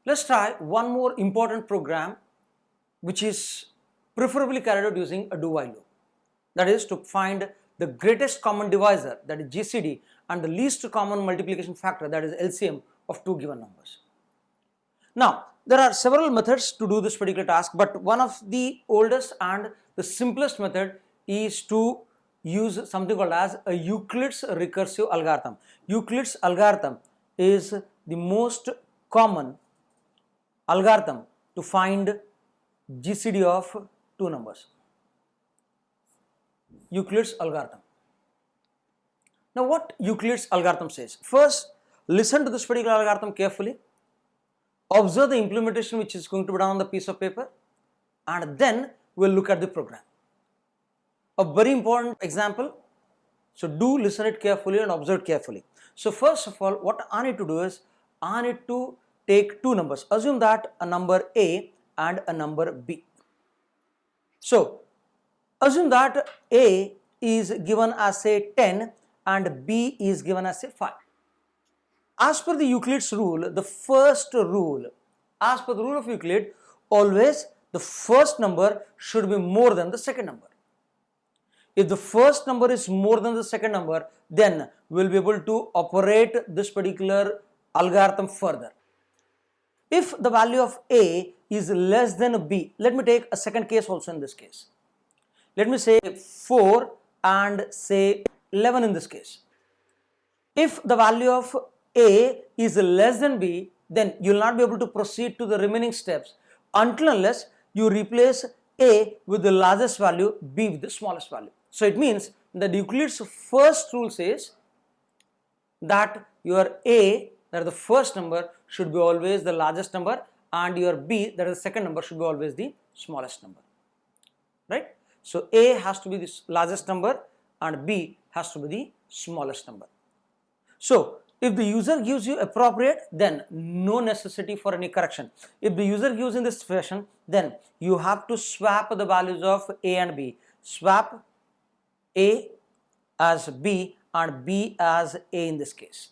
Let's try one more important program which is preferably carried out using a do while loop. That is to find the greatest common divisor, that is GCD, and the least common multiplication factor, that is LCM, of two given numbers. Now, there are several methods to do this particular task, but one of the oldest and the simplest method is to use something called as a Euclid's recursive algorithm. Euclid's algorithm is the most common algorithm to find GCD of two numbers. Euclid's algorithm. Now, what Euclid's algorithm says? First, listen to this particular algorithm carefully. Observe the implementation which is going to be done on the piece of paper, and then we'll look at the program. A very important example, so do listen it carefully and observe carefully. So first of all, what I need to do is, I need to take two numbers. Assume that a number A and a number B. So assume that A is given as say 10 and B is given as say 5. As per the Euclid's rule, the first rule, as per the rule of Euclid, always the first number should be more than the second number. If the first number is more than the second number, then we will be able to operate this particular algorithm further. If the value of A is less than B, let me take a second case also in this case. Let me say 4 and say 11 in this case. If the value of A is less than B, then you will not be able to proceed to the remaining steps until unless you replace A with the largest value, B with the smallest value. So it means that Euclid's first rule says that your A, that is the first number, should be always the largest number, and your B, that is the second number, should be always the smallest number. Right? So A has to be the largest number and B has to be the smallest number. So if the user gives you appropriate, then no necessity for any correction. If the user gives in this fashion, then you have to swap the values of A and B. Swap A as B and B as A in this case.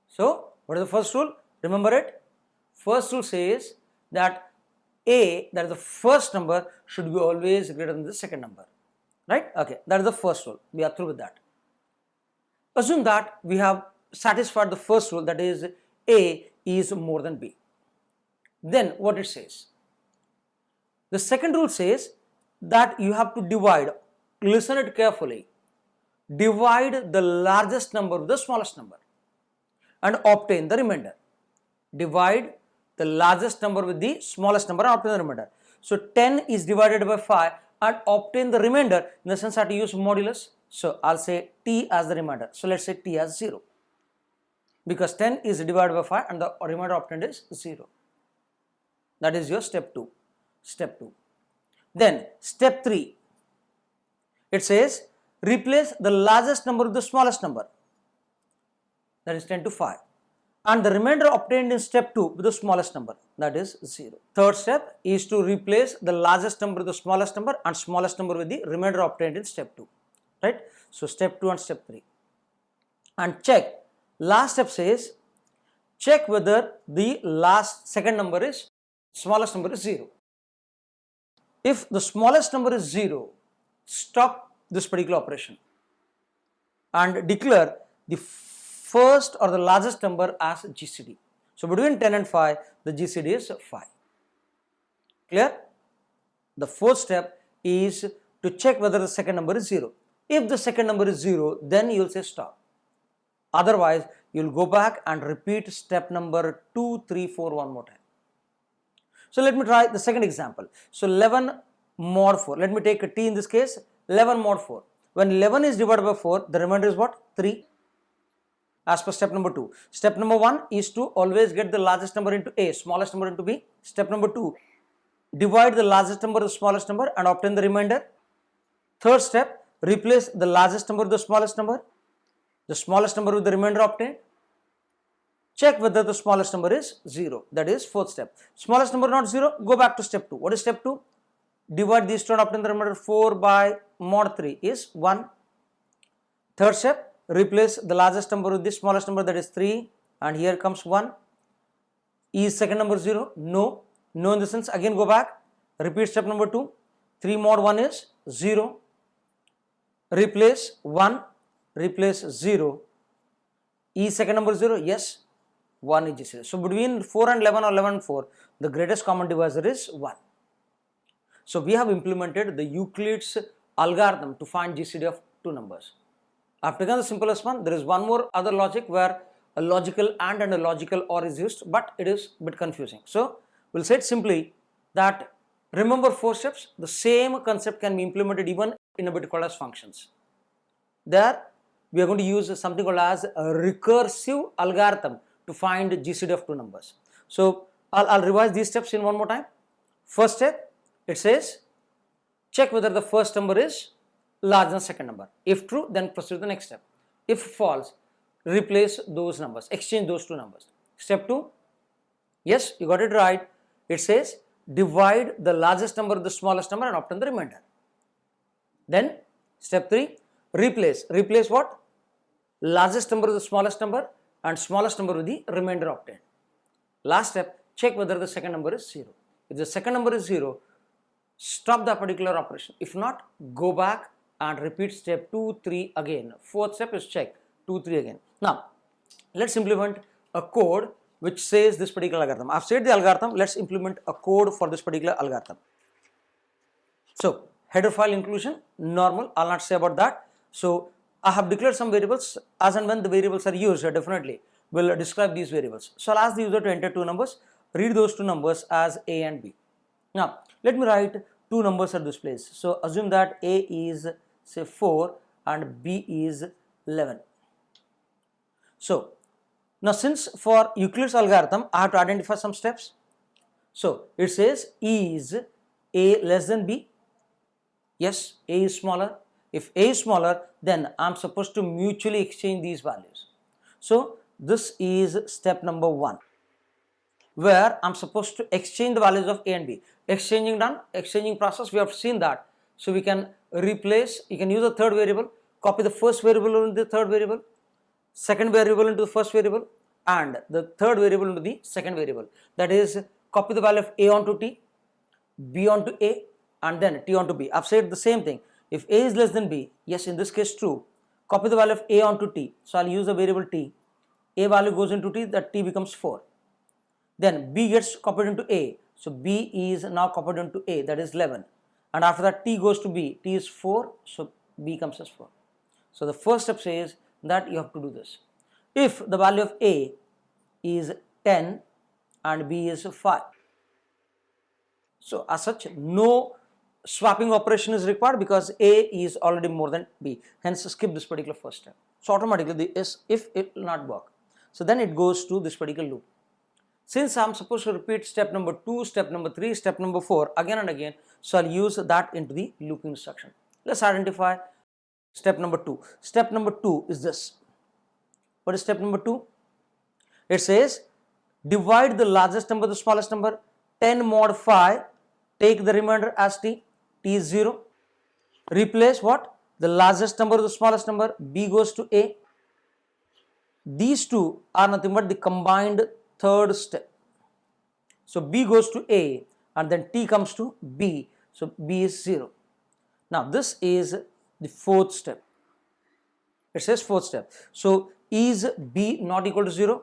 So what is the first rule? Remember it. First rule says that A, that is the first number, should be always greater than the second number. Right? Okay, that is the first rule. We are through with that. Assume that we have satisfied the first rule, that is A is more than B. Then what it says? The second rule says that you have to divide, listen it carefully, divide the largest number with the smallest number and obtain the remainder. Divide the largest number with the smallest number and obtain the remainder. So 10 is divided by 5 and obtain the remainder, in the sense that you use modulus. So I'll say T as the remainder. So let's say T as 0. Because 10 is divided by 5 and the remainder obtained is 0. That is your step 2. Step 2. Then step 3. It says replace the largest number with the smallest number. That is 10 to 5. And the remainder obtained in step 2 with the smallest number, that is 0. Third step is to replace the largest number with the smallest number and smallest number with the remainder obtained in step 2. Right? So step 2 and step 3. And check. Last step says check whether the second number is, smallest number is 0. If the smallest number is 0, stop this particular operation and declare the first or the largest number as GCD. So between 10 and 5, the GCD is 5. Clear? The fourth step is to check whether the second number is 0. If the second number is 0, then you will say stop. Otherwise, you will go back and repeat step number 2, 3, 4 one more time. So let me try the second example. So 11 mod 4. Let me take a T in this case. 11 mod 4. When 11 is divided by 4, the remainder is what? 3. As per step number 2. Step number 1 is to always get the largest number into A, smallest number into B. Step number 2, divide the largest number with the smallest number and obtain the remainder. Third step, replace the largest number with the smallest number with the remainder obtained. Check whether the smallest number is 0. That is fourth step. Smallest number not 0, go back to step 2. What is step 2? Divide these two and obtain the remainder. 4 by mod 3 is 1. Third step, replace the largest number with the smallest number, that is 3, and here comes 1. Is second number 0? No. No in the sense, again go back, repeat step number 2. 3 mod 1 is 0. Replace 1, replace 0. Is second number 0? Yes. 1 is GCD. So between 4 and 11 or 11 and 4, the greatest common divisor is 1. So we have implemented the Euclid's algorithm to find GCD of two numbers. After the simplest one, there is one more other logic where a logical AND and a logical OR is used, but it is a bit confusing. So we'll say it simply that remember 4 steps, the same concept can be implemented even in a bit called as functions. There we are going to use something called as a recursive algorithm to find GCD of two numbers. So I'll revise these steps in one more time. First step, it says check whether the first number is larger than the second number. If true, then proceed to the next step. If false, replace those numbers, exchange those two numbers. Step 2, yes, you got it right. It says divide the largest number with the smallest number and obtain the remainder. Then step 3, replace. Replace what? Largest number with the smallest number and smallest number with the remainder obtained. Last step, check whether the second number is 0. If the second number is 0, stop the particular operation. If not, go back and repeat step 2, 3 again. Fourth step is check 2, 3 again. Now, let's implement a code which says this particular algorithm. I've said the algorithm, let's implement a code for this particular algorithm. So, header file inclusion, normal, I'll not say about that. So, I have declared some variables. As and when the variables are used, definitely will describe these variables. So, I'll ask the user to enter two numbers, read those two numbers as A and B. Now, let me write two numbers at this place. So, assume that A is say 4 and B is 11. So, now since for Euclid's algorithm, I have to identify some steps. So, it says is A less than B? Yes, A is smaller. If A is smaller, then I am supposed to mutually exchange these values. So, this is step number 1, where I am supposed to exchange the values of A and B. Exchanging done, exchanging process, we have seen that. So, we can replace, you can use a third variable, copy the first variable into the third variable, second variable into the first variable, and the third variable into the second variable. That is, copy the value of A onto T, B onto A, and then T onto B. I've said the same thing. If A is less than B, yes, in this case true, copy the value of A onto T. So, I'll use the variable T. A value goes into T, that T becomes 4. Then B gets copied into A. So, B is now copied into A, that is 11. And after that T goes to B, T is 4, so B comes as 4. So, the first step says that you have to do this. If the value of A is 10 and B is 5. So, as such, no swapping operation is required because A is already more than B. Hence, skip this particular first step. So, automatically this if it will not work. So, then it goes to this particular loop. Since I am supposed to repeat step number 2, step number 3, step number 4 again and again, so I'll use that into the looping instruction. Let's identify step number 2. Step number 2 is this. What is step number 2? It says divide the largest number, the smallest number, 10 mod 5, take the remainder as T, T is 0. Replace what? The largest number, the smallest number, B goes to A. These two are nothing but the combined third step. So, B goes to A and then T comes to B. So, B is 0. Now, this is the fourth step. It says fourth step. So, is B not equal to 0?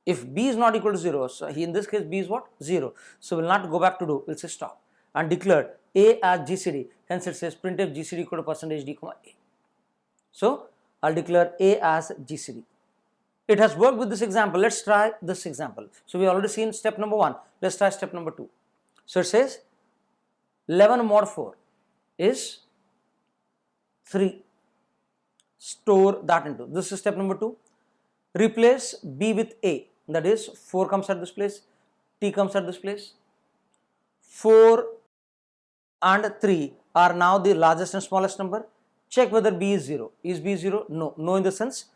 If B is not equal to 0, so in this case B is what? 0. So, we will not go back to do, we will say stop and declare A as GCD. Hence, it says printf GCD equal to percentage D comma A. So, I will declare A as GCD. It has worked with this example. Let's try this example. So, we already seen step number 1. Let's try step number 2. So, it says 11 mod 4 is 3. Store that into. This is step number 2. Replace B with A. That is 4 comes at this place, T comes at this place. 4 and 3 are now the largest and smallest number. Check whether B is 0. Is B 0? No. No in the sense.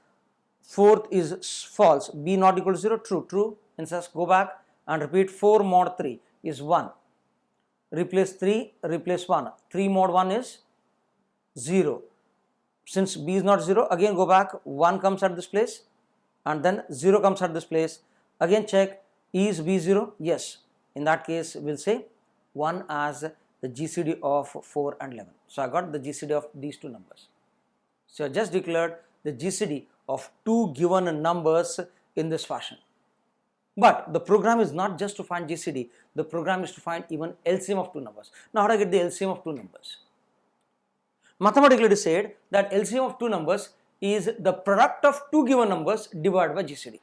Fourth is false. B not equal to 0. True. True. Instead, go back and repeat 4 mod 3 is 1. Replace 3, replace 1. 3 mod 1 is 0. Since B is not 0, again go back. 1 comes at this place and then 0 comes at this place. Again check Is B0? Yes. In that case, we'll say 1 as the GCD of 4 and 11. So I got the GCD of these two numbers. So I just declared the GCD of two given numbers in this fashion. But the program is not just to find GCD, the program is to find even LCM of two numbers. Now how do I get the LCM of two numbers? Mathematically it is said that LCM of two numbers is the product of two given numbers divided by GCD.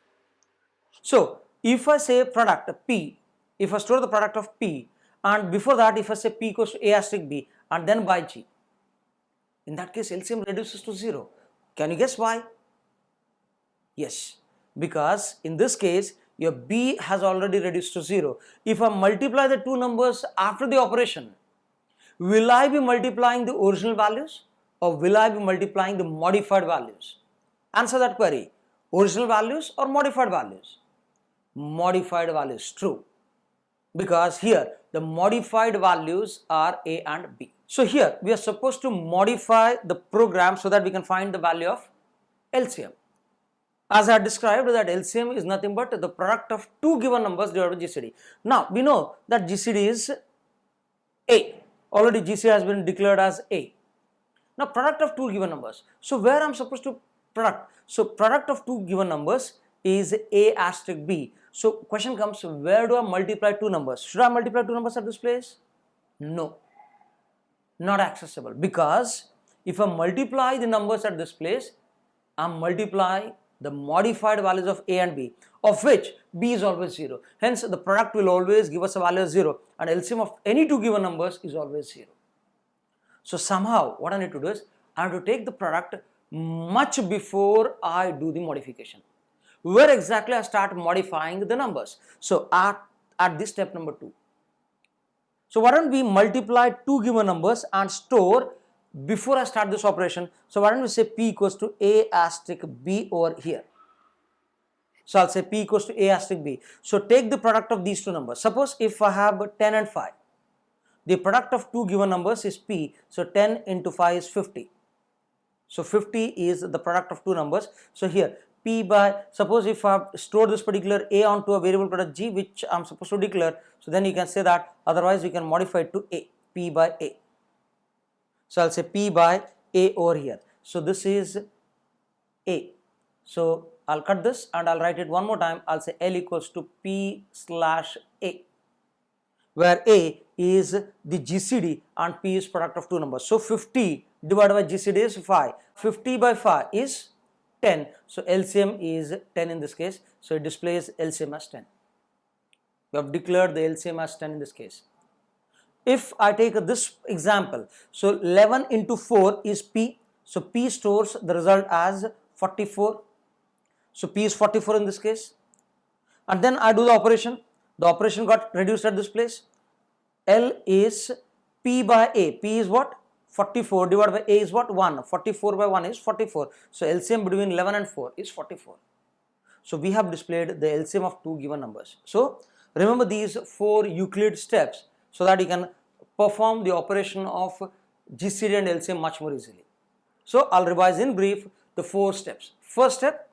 So if I say product P, if I store the product of P, and before that if I say P equals to A asterisk B and then by G, in that case LCM reduces to 0. Can you guess why? Yes, because in this case your B has already reduced to 0. If I multiply the two numbers after the operation, will I be multiplying the original values or will I be multiplying the modified values? Answer that query. Original values or modified values? Modified values, true. Because here the modified values are A and B. So here we are supposed to modify the program so that we can find the value of LCM. As I described, that LCM is nothing but the product of two given numbers divided by GCD. Now we know that GCD is A. Already GCD has been declared as A. Now product of two given numbers. So where I am supposed to product? So product of two given numbers is A asterisk B. So question comes, where do I multiply two numbers? Should I multiply two numbers at this place? No, not accessible, because if I multiply the numbers at this place, I am multiplying the modified values of A and B, of which B is always 0. Hence the product will always give us a value of 0 and LCM of any two given numbers is always 0. So somehow what I need to do is I have to take the product much before I do the modification. Where exactly I start modifying the numbers? So at this step number 2. So why don't we multiply two given numbers and store before I start this operation? So why don't we say P equals to A asterisk B over here. So I'll say P equals to A asterisk B. So take the product of these two numbers. Suppose if I have 10 and 5. The product of two given numbers is P. So 10 into 5 is 50. So 50 is the product of two numbers. So here P by, suppose if I have stored this particular A onto a variable product G which I am supposed to declare, so then you can say that, otherwise you can modify it to A, P by A. So I'll say P by A over here. So this is A. So I'll cut this and I'll write it one more time. I'll say L equals to P slash A, where A is the GCD and P is product of two numbers. So 50 divided by GCD is 5. 50 by 5 is 10. So LCM is 10 in this case. So it displays LCM as 10. We have declared the LCM as 10 in this case. If I take this example, so 11 into 4 is P. So P stores the result as 44. So P is 44 in this case. And then I do the operation. The operation got reduced at this place. L is P by A. P is what? 44 divided by A is what? 1. 44 by 1 is 44. So LCM between 11 and 4 is 44. So we have displayed the LCM of two given numbers. So remember these 4 Euclid steps so that you can perform the operation of GCD and LCM much more easily. So I'll revise in brief the 4 steps. First step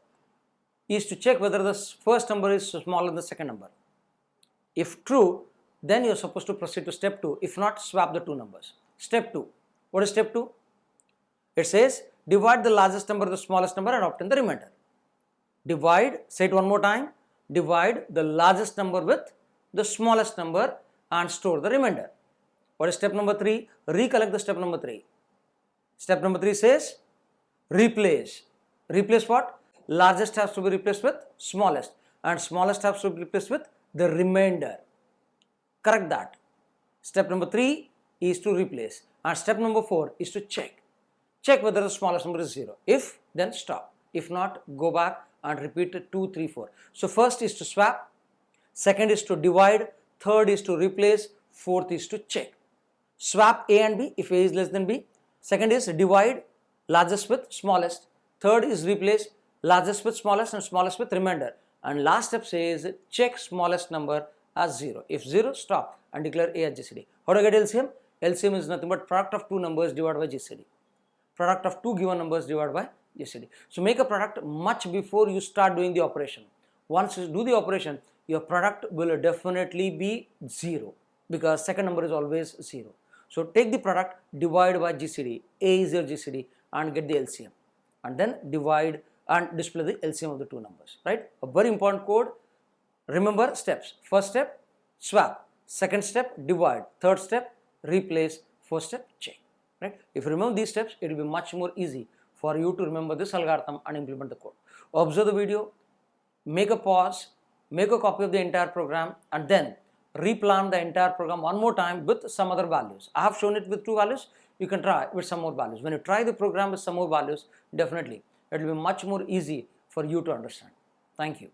is to check whether the first number is smaller than the second number. If true, then you're supposed to proceed to step 2. If not, swap the two numbers. Step 2. What is step 2? It says divide the largest number with the smallest number and obtain the remainder. Divide, say it one more time, divide the largest number with the smallest number and store the remainder. What is step number 3? Recollect the step number 3. Step number 3 says replace. Replace what? Largest has to be replaced with smallest and smallest has to be replaced with the remainder. Correct that. Step number 3 is to replace and step number 4 is to check. Check whether the smallest number is 0. If, then stop. If not, go back and repeat 2, 3, 4. So first is to swap, second is to divide, third is to replace, fourth is to check. Swap A and B if A is less than B. Second is divide largest with smallest. Third is replace largest with smallest and smallest with remainder. And last step says check smallest number as 0. If 0, stop and declare A as GCD. How do I get LCM? LCM is nothing but product of two numbers divided by GCD. Product of two given numbers divided by GCD. So make a product much before you start doing the operation. Once you do the operation, your product will definitely be 0 because second number is always 0. So take the product, divide by GCD, A is your GCD, and get the LCM, and then divide and display the LCM of the two numbers, right? A very important code. Remember steps. First step, swap. Second step, divide. Third step, replace. Fourth step, change, right? If you remember these steps, it will be much more easy for you to remember this algorithm and implement the code. Observe the video, make a pause, make a copy of the entire program, and then replan the entire program one more time with some other values. I have shown it with 2 values. You can try with some more values. When you try the program with some more values, definitely it will be much more easy for you to understand. Thank you.